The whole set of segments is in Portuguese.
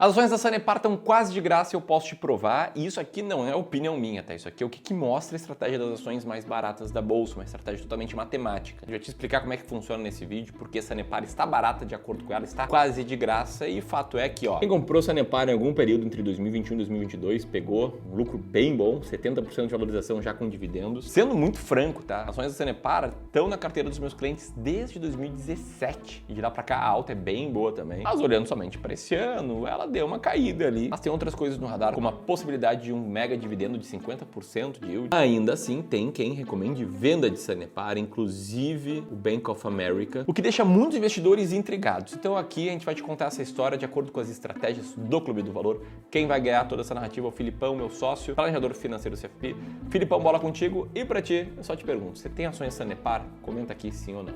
As ações da Sanepar estão quase de graça e eu posso te provar, e isso aqui não é opinião minha, tá? Isso aqui é o que mostra a estratégia das ações mais baratas da bolsa, uma estratégia totalmente matemática. Eu já te explicar como é que funciona nesse vídeo, porque a Sanepar está barata, de acordo com ela, está quase de graça, e fato é que, ó, quem comprou Sanepar em algum período entre 2021 e 2022 pegou um lucro bem bom, 70% de valorização já com dividendos. Sendo muito franco, tá? As ações da Sanepar estão na carteira dos meus clientes desde 2017, e de lá pra cá a alta é bem boa também. Mas olhando somente para esse ano, ela deu uma caída ali. Mas tem outras coisas no radar, como a possibilidade de um mega dividendo de 50% de yield. Ainda assim, tem quem recomende venda de Sanepar, inclusive o Bank of America, o que deixa muitos investidores intrigados. Então aqui a gente vai te contar essa história de acordo com as estratégias do Clube do Valor. Quem vai ganhar toda essa narrativa é o Filipão, meu sócio, planejador financeiro do CFP. Filipão, bola contigo. E pra ti, eu só te pergunto, você tem ações Sanepar? Comenta aqui sim ou não.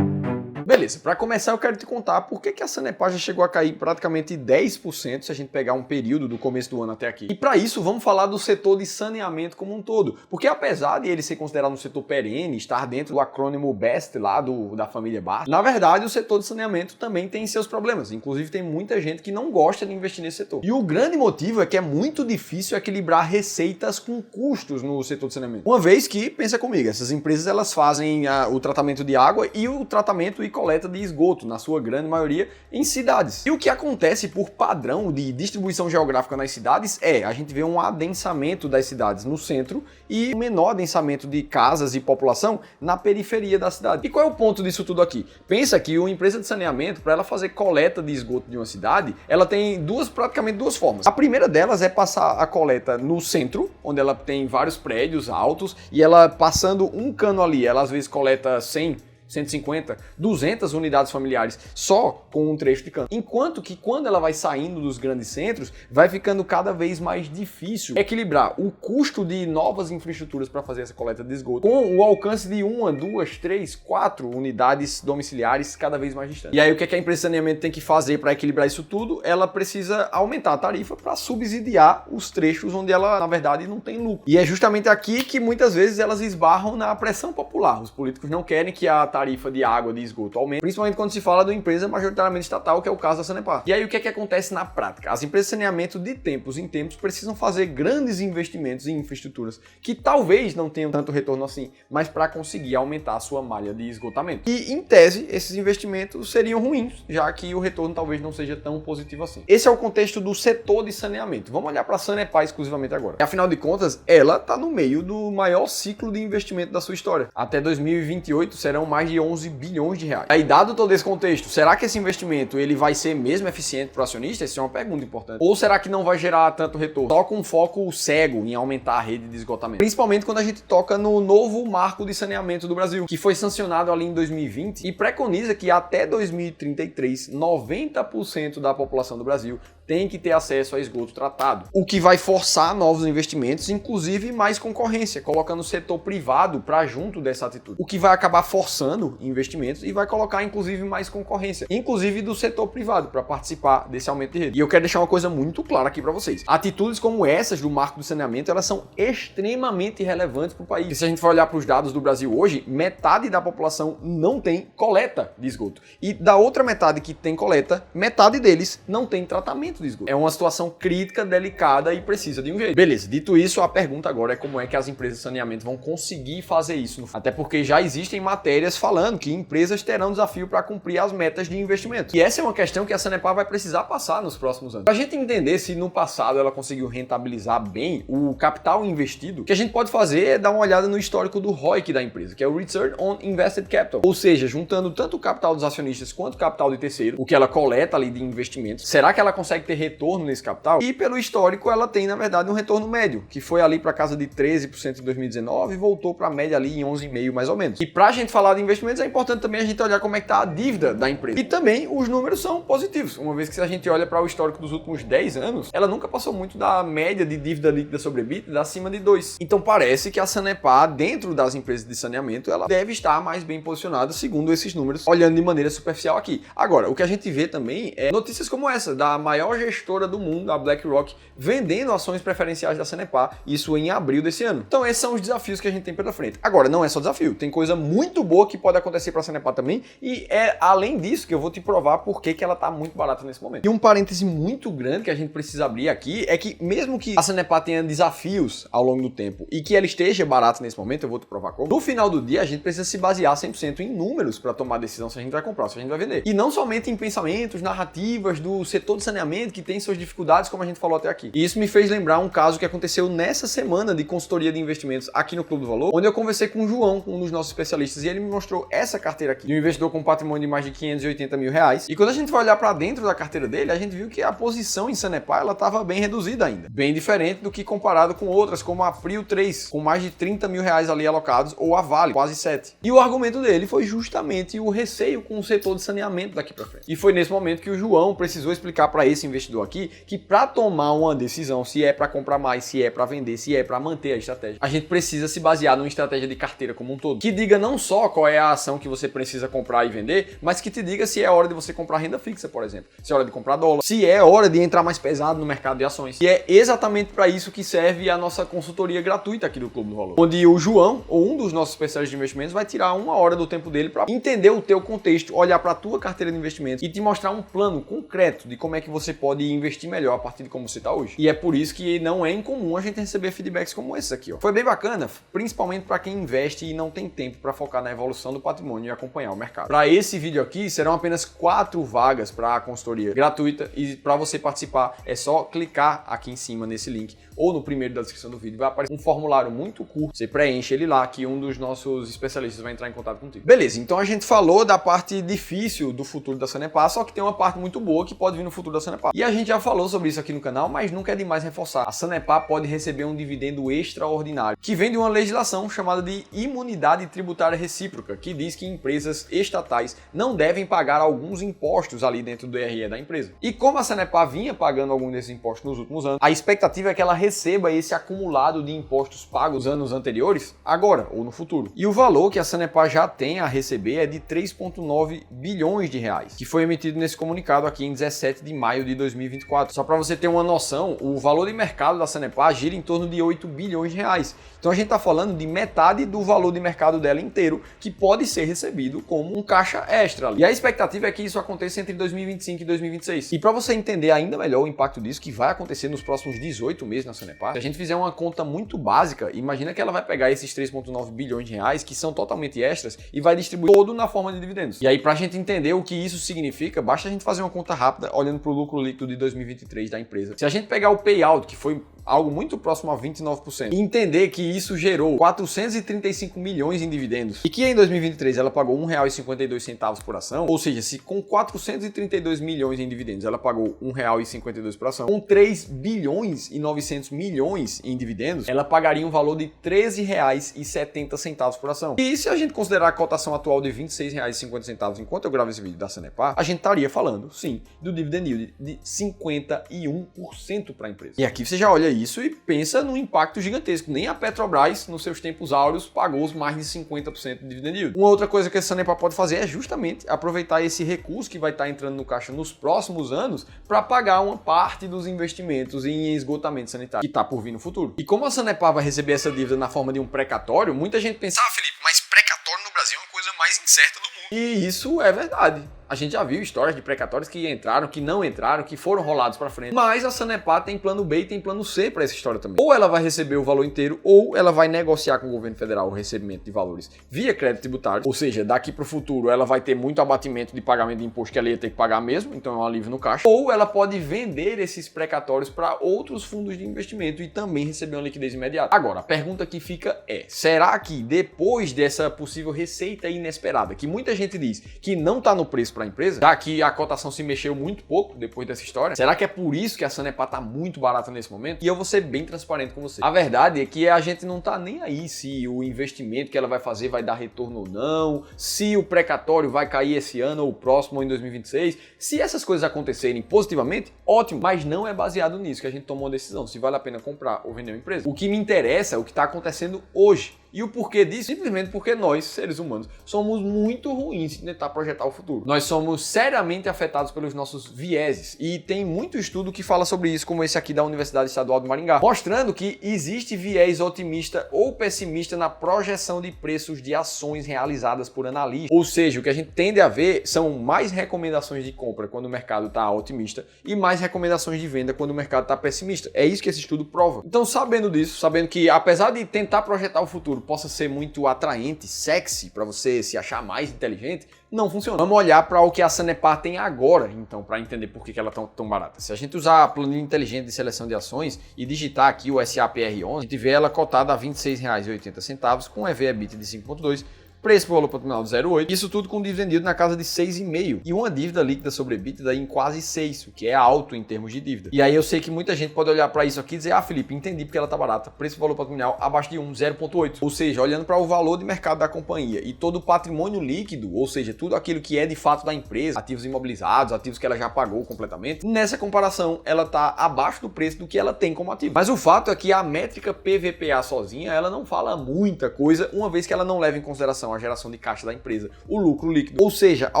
Beleza, para começar eu quero te contar por que a Sanepar já chegou a cair praticamente 10% se a gente pegar um período do começo do ano até aqui. E para isso vamos falar do setor de saneamento como um todo, porque apesar de ele ser considerado um setor perene, estar dentro do acrônimo BEST lá da família BAST, na verdade o setor de saneamento também tem seus problemas, inclusive tem muita gente que não gosta de investir nesse setor. E o grande motivo é que é muito difícil equilibrar receitas com custos no setor de saneamento. Uma vez que, pensa comigo, essas empresas elas fazem o tratamento de água e o tratamento e coleta de esgoto, na sua grande maioria, em cidades. E o que acontece por padrão de distribuição geográfica nas cidades a gente vê um adensamento das cidades no centro e um menor adensamento de casas e população na periferia da cidade. E qual é o ponto disso tudo aqui? Pensa que uma empresa de saneamento, para ela fazer coleta de esgoto de uma cidade, ela tem praticamente duas formas. A primeira delas é passar a coleta no centro, onde ela tem vários prédios altos, e ela passando um cano ali, ela às vezes coleta 100, 150, 200 unidades familiares só com um trecho de cano. Enquanto que quando ela vai saindo dos grandes centros, vai ficando cada vez mais difícil equilibrar o custo de novas infraestruturas para fazer essa coleta de esgoto com o alcance de 1, 2, 3, 4 unidades domiciliares cada vez mais distantes. E aí o que a empresa de saneamento tem que fazer para equilibrar isso tudo? Ela precisa aumentar a tarifa para subsidiar os trechos onde ela, na verdade, não tem lucro. E é justamente aqui que muitas vezes elas esbarram na pressão popular. Os políticos não querem que a tarifa de água, de esgoto aumenta, principalmente quando se fala de uma empresa majoritariamente estatal, que é o caso da Sanepar. E aí o que acontece na prática? As empresas de saneamento de tempos em tempos precisam fazer grandes investimentos em infraestruturas que talvez não tenham tanto retorno assim, mas para conseguir aumentar a sua malha de esgotamento. E em tese, esses investimentos seriam ruins, já que o retorno talvez não seja tão positivo assim. Esse é o contexto do setor de saneamento. Vamos olhar para a Sanepar exclusivamente agora. E, afinal de contas, ela está no meio do maior ciclo de investimento da sua história. Até 2028 serão mais de 11 bilhões de reais. Aí, dado todo esse contexto, será que esse investimento ele vai ser mesmo eficiente para o acionista? Essa é uma pergunta importante. Ou será que não vai gerar tanto retorno? Só com foco cego em aumentar a rede de esgotamento. Principalmente quando a gente toca no novo marco de saneamento do Brasil, que foi sancionado ali em 2020 e preconiza que até 2033, 90% da população do Brasil tem que ter acesso a esgoto tratado, o que vai forçar novos investimentos, inclusive mais concorrência, colocando o setor privado para junto dessa atitude, o que vai acabar forçando investimentos e vai colocar inclusive mais concorrência, inclusive do setor privado, para participar desse aumento de rede. E eu quero deixar uma coisa muito clara aqui para vocês. Atitudes como essas do marco do saneamento, elas são extremamente relevantes para o país. E se a gente for olhar para os dados do Brasil hoje, metade da população não tem coleta de esgoto. E da outra metade que tem coleta, metade deles não tem tratamento de esgoto. É uma situação crítica, delicada e precisa de um jeito. Beleza, dito isso, a pergunta agora é como é que as empresas de saneamento vão conseguir fazer isso. Até porque já existem matérias falando que empresas terão desafio para cumprir as metas de investimento. E essa é uma questão que a Sanepar vai precisar passar nos próximos anos. Para a gente entender se no passado ela conseguiu rentabilizar bem o capital investido, o que a gente pode fazer é dar uma olhada no histórico do ROIC da empresa, que é o Return on Invested Capital. Ou seja, juntando tanto o capital dos acionistas quanto o capital de terceiro, o que ela coleta ali de investimento, será que ela consegue ter retorno nesse capital? E pelo histórico ela tem, na verdade, um retorno médio, que foi ali para casa de 13% em 2019 e voltou para a média ali em 11,5% mais ou menos. E para a gente falar de investimentos, é importante também a gente olhar como é que está a dívida da empresa. E também os números são positivos, uma vez que se a gente olha para o histórico dos últimos 10 anos, ela nunca passou muito da média de dívida líquida sobre EBITDA acima de 2. Então parece que a Sanepar, dentro das empresas de saneamento, ela deve estar mais bem posicionada segundo esses números, olhando de maneira superficial aqui. Agora, o que a gente vê também é notícias como essa, da maior maior gestora do mundo, a BlackRock, vendendo ações preferenciais da Sanepar, isso em abril desse ano. Então esses são os desafios que a gente tem pela frente. Agora, não é só desafio, tem coisa muito boa que pode acontecer para a Sanepar também, e é além disso que eu vou te provar por que ela está muito barata nesse momento. E um parêntese muito grande que a gente precisa abrir aqui é que mesmo que a Sanepar tenha desafios ao longo do tempo e que ela esteja barata nesse momento, eu vou te provar como, no final do dia a gente precisa se basear 100% em números para tomar a decisão se a gente vai comprar ou se a gente vai vender. E não somente em pensamentos, narrativas do setor de saneamento que tem suas dificuldades, como a gente falou até aqui. E isso me fez lembrar um caso que aconteceu nessa semana de consultoria de investimentos aqui no Clube do Valor, onde eu conversei com o João, um dos nossos especialistas, e ele me mostrou essa carteira aqui, de um investidor com patrimônio de mais de 580 mil reais. E quando a gente vai olhar para dentro da carteira dele, a gente viu que a posição em Sanepar ela estava bem reduzida ainda. Bem diferente do que comparado com outras, como a Prio 3, com mais de 30 mil reais ali alocados, ou a Vale, quase 7. E o argumento dele foi justamente o receio com o setor de saneamento daqui para frente. E foi nesse momento que o João precisou explicar para esse investidor aqui que para tomar uma decisão, se é para comprar mais, se é para vender, se é para manter a estratégia, a gente precisa se basear numa estratégia de carteira como um todo, que diga não só qual é a ação que você precisa comprar e vender, mas que te diga se é hora de você comprar renda fixa, por exemplo, se é hora de comprar dólar, se é hora de entrar mais pesado no mercado de ações. E é exatamente para isso que serve a nossa consultoria gratuita aqui do Clube do Valor, onde o João, ou um dos nossos especialistas de investimentos, vai tirar uma hora do tempo dele para entender o teu contexto, olhar para a tua carteira de investimentos e te mostrar um plano concreto de como é que você pode investir melhor a partir de como você está hoje. E é por isso que não é incomum a gente receber feedbacks como esse aqui, ó. Foi bem bacana, principalmente para quem investe e não tem tempo para focar na evolução do patrimônio e acompanhar o mercado. Para esse vídeo aqui, serão apenas 4 vagas para a consultoria gratuita e para você participar é só clicar aqui em cima nesse link ou no primeiro da descrição do vídeo, vai aparecer um formulário muito curto, você preenche ele lá que um dos nossos especialistas vai entrar em contato contigo. Beleza, então a gente falou da parte difícil do futuro da Sanepar, só que tem uma parte muito boa que pode vir no futuro da Sanepar. E a gente já falou sobre isso aqui no canal, mas nunca é demais reforçar. A Sanepar pode receber um dividendo extraordinário, que vem de uma legislação chamada de imunidade tributária recíproca, que diz que empresas estatais não devem pagar alguns impostos ali dentro do DRE da empresa. E como a Sanepar vinha pagando algum desses impostos nos últimos anos, a expectativa é que ela receba esse acumulado de impostos pagos anos anteriores, agora ou no futuro. E o valor que a Sanepar já tem a receber é de 3,9 bilhões de reais, que foi emitido nesse comunicado aqui em 17 de maio de 2024. Só para você ter uma noção, o valor de mercado da Sanepar gira em torno de 8 bilhões de reais. Então a gente está falando de metade do valor de mercado dela inteiro, que pode ser recebido como um caixa extra ali. E a expectativa é que isso aconteça entre 2025 e 2026. E para você entender ainda melhor o impacto disso, que vai acontecer nos próximos 18 meses na Sanepar, se a gente fizer uma conta muito básica, imagina que ela vai pegar esses 3,9 bilhões de reais, que são totalmente extras, e vai distribuir todo na forma de dividendos. E aí, para a gente entender o que isso significa, basta a gente fazer uma conta rápida, olhando para o lucro líquido de 2023 da empresa. Se a gente pegar o payout, que foi algo muito próximo a 29%, e entender que isso gerou 435 milhões em dividendos, e que em 2023 ela pagou R$ 1,52 por ação, ou seja, se com 432 milhões em dividendos ela pagou R$ 1,52 por ação, com 3 bilhões e 900 milhões em dividendos, ela pagaria um valor de R$ 13,70 por ação. E se a gente considerar a cotação atual de R$ 26,50 enquanto eu gravo esse vídeo da Sanepar, a gente estaria falando, sim, do dividend yield de 51% para a empresa. E aqui você já olha isso e pensa num impacto gigantesco. Nem a Petrobras, nos seus tempos áureos, pagou os mais de 50% de dividend yield. Uma outra coisa que a Sanepar pode fazer é justamente aproveitar esse recurso que vai estar entrando no caixa nos próximos anos para pagar uma parte dos investimentos em esgotamento sanitário que está por vir no futuro. E como a Sanepar vai receber essa dívida na forma de um precatório, muita gente pensa, Felipe, mas precatório no Brasil é uma coisa mais incerta do mundo. E isso é verdade. A gente já viu histórias de precatórios que entraram, que não entraram, que foram rolados para frente. Mas a Sanepar tem plano B e tem plano C para essa história também. Ou ela vai receber o valor inteiro, ou ela vai negociar com o governo federal o recebimento de valores via crédito tributário. Ou seja, daqui para o futuro ela vai ter muito abatimento de pagamento de imposto que ela ia ter que pagar mesmo, então é um alívio no caixa. Ou ela pode vender esses precatórios para outros fundos de investimento e também receber uma liquidez imediata. Agora, a pergunta que fica é, será que depois dessa possível receita inesperada, que muita gente diz que não está no preço para a empresa, já que a cotação se mexeu muito pouco depois dessa história, será que é por isso que a Sanepar está muito barata nesse momento? E eu vou ser bem transparente com você. A verdade é que a gente não está nem aí se o investimento que ela vai fazer vai dar retorno ou não, se o precatório vai cair esse ano ou próximo ou em 2026. Se essas coisas acontecerem positivamente, ótimo, mas não é baseado nisso que a gente tomou a decisão, se vale a pena comprar ou vender uma empresa. O que me interessa é o que está acontecendo hoje. E o porquê disso? Simplesmente porque nós, seres humanos, somos muito ruins em tentar projetar o futuro. Nós somos seriamente afetados pelos nossos vieses. E tem muito estudo que fala sobre isso, como esse aqui da Universidade Estadual de Maringá, mostrando que existe viés otimista ou pessimista na projeção de preços de ações realizadas por analistas. Ou seja, o que a gente tende a ver são mais recomendações de compra quando o mercado está otimista e mais recomendações de venda quando o mercado está pessimista. É isso que esse estudo prova. Então, sabendo disso, sabendo que apesar de tentar projetar o futuro possa ser muito atraente, sexy, para você se achar mais inteligente, não funciona. Vamos olhar para o que a Sanepar tem agora, então, para entender por que ela é tão barata. Se a gente usar a planilha inteligente de seleção de ações e digitar aqui o SAPR11, a gente vê ela cotada a R$ 26,80 com EV/EBITDA de 5,2, preço por valor patrimonial de 0,8, isso tudo com dividend yield na casa de 6,5 e uma dívida líquida sobre EBITDA em quase 6, o que é alto em termos de dívida. E aí eu sei que muita gente pode olhar para isso aqui e dizer, Felipe, entendi porque ela tá barata, preço por valor patrimonial abaixo de 1, 0,8. Ou seja, olhando para o valor de mercado da companhia e todo o patrimônio líquido, ou seja, tudo aquilo que é de fato da empresa, ativos imobilizados, ativos que ela já pagou completamente, nessa comparação ela tá abaixo do preço do que ela tem como ativo. Mas o fato é que a métrica PVPA sozinha, ela não fala muita coisa, uma vez que ela não leva em consideração a geração de caixa da empresa, o lucro líquido, ou seja, a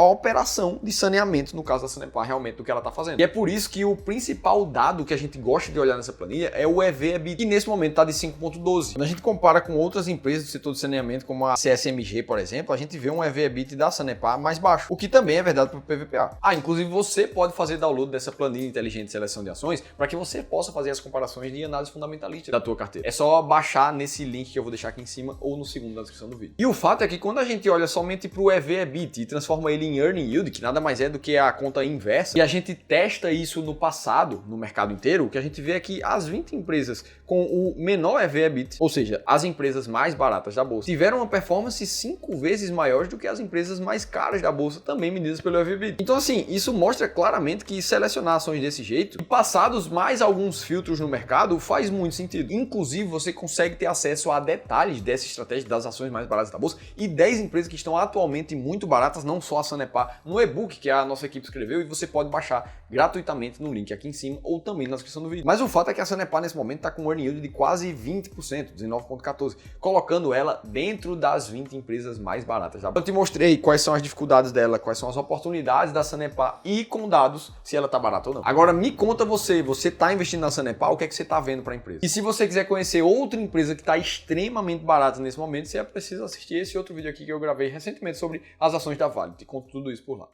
operação de saneamento, no caso da Sanepar, realmente do que ela está fazendo. E é por isso que o principal dado que a gente gosta de olhar nessa planilha é o EV/EBITDA, que nesse momento está de 5,12. Quando a gente compara com outras empresas do setor de saneamento, como a CSMG, por exemplo, a gente vê um EV/EBITDA da Sanepar mais baixo, o que também é verdade para o PVPA. Inclusive você pode fazer download dessa planilha inteligente de seleção de ações para que você possa fazer as comparações de análise fundamentalista da tua carteira. É só baixar nesse link que eu vou deixar aqui em cima ou no segundo da descrição do vídeo. E o fato é que quando a gente olha somente para o EV/EBITDA e transforma ele em Earning Yield, que nada mais é do que a conta inversa, e a gente testa isso no passado, no mercado inteiro, o que a gente vê é que as 20 empresas com o menor EV/EBITDA, ou seja, as empresas mais baratas da bolsa, tiveram uma performance 5 vezes maior do que as empresas mais caras da bolsa, também medidas pelo EV/EBITDA. Então assim, isso mostra claramente que selecionar ações desse jeito, e passados mais alguns filtros no mercado, faz muito sentido. Inclusive, você consegue ter acesso a detalhes dessa estratégia das ações mais baratas da bolsa e 10 empresas que estão atualmente muito baratas, não só a Sanepar, no e-book que a nossa equipe escreveu e você pode baixar gratuitamente no link aqui em cima ou também na descrição do vídeo. Mas o fato é que a Sanepar nesse momento está com um earning yield de quase 20%, 19,14%, colocando ela dentro das 20 empresas mais baratas da bolsa. Eu te mostrei quais são as dificuldades dela, quais são as oportunidades da Sanepar e com dados se ela está barata ou não. Agora me conta você está investindo na Sanepar, o que é que você está vendo para a empresa? E se você quiser conhecer outra empresa que está extremamente barata nesse momento, você precisa assistir esse outro vídeo aqui que eu gravei recentemente sobre as ações da Vale. Te conto tudo isso por lá.